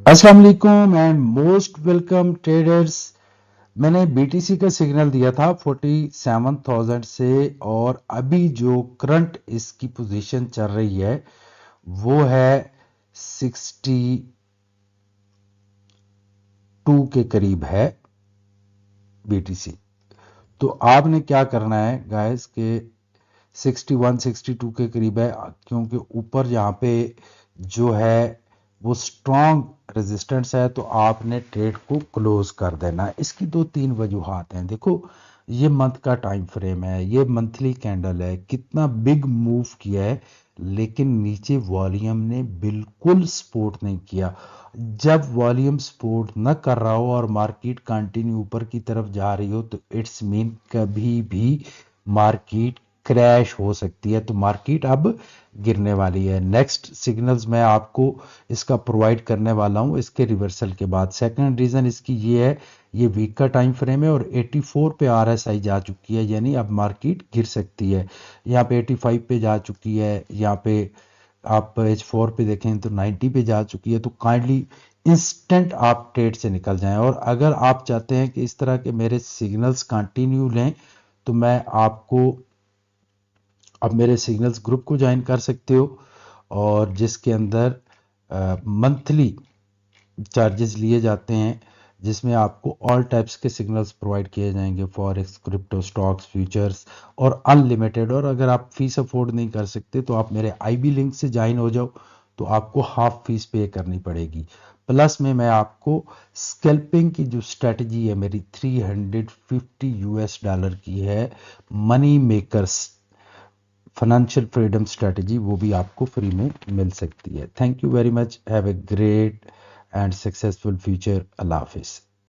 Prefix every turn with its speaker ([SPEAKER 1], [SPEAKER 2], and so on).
[SPEAKER 1] अस्सलाम वालेकुम and most welcome traders. मैंने बीटीसी का सिग्नल दिया था 47,000 से, और अभी जो करंट इसकी पोजीशन चल रही है वो है 62 के करीब है बीटीसी। तो आपने क्या करना है गाइस के 61 62 के करीब है, क्योंकि ऊपर यहाँ पे जो है वो स्ट्रॉन्ग रेजिस्टेंस है, तो आपने ट्रेड को क्लोज कर देना है। इसकी दो तीन वजूहात हैं। देखो, ये मंथ का टाइम फ्रेम है, ये मंथली कैंडल है, कितना बिग मूव किया है, लेकिन नीचे वॉल्यूम ने बिल्कुल सपोर्ट नहीं किया। जब वॉल्यूम सपोर्ट न कर रहा हो और मार्केट कंटिन्यू ऊपर की तरफ जा रही हो, तो इट्स मीन कभी भी मार्केट क्रैश हो सकती है। तो मार्केट अब गिरने वाली है। नेक्स्ट सिग्नल्स मैं आपको इसका प्रोवाइड करने वाला हूं इसके रिवर्सल के बाद। सेकंड रीजन इसकी ये है, ये वीक का टाइम फ्रेम है और 84 पे आरएसआई जा चुकी है, यानी अब मार्केट गिर सकती है। यहाँ पे 85 पे जा चुकी है, यहाँ पे आप H4 पे देखें तो 90 पे जा चुकी है। तो काइंडली इंस्टेंट आप ट्रेड से निकल जाएं। और अगर आप चाहते हैं कि इस तरह के मेरे सिग्नल्स कंटिन्यू लें, तो मैं आपको अब मेरे सिग्नल्स ग्रुप को ज्वाइन कर सकते हो, और जिसके अंदर मंथली चार्जेस लिए जाते हैं, जिसमें आपको ऑल टाइप्स के सिग्नल्स प्रोवाइड किए जाएंगे, फॉरेक्स, क्रिप्टो, स्टॉक्स, फ्यूचर्स और अनलिमिटेड। और अगर आप फीस अफोर्ड नहीं कर सकते तो आप मेरे आईबी लिंक से ज्वाइन हो जाओ, तो आपको हाफ फीस पे करनी पड़ेगी। प्लस में मैं आपको स्कैल्पिंग की जो स्ट्रेटजी है मेरी 350 यूएस डॉलर की है, money makers financial freedom strategy, वो भी आपको फ्री में मिल सकती है। Thank you very much, have a great and successful future. Allah Hafiz.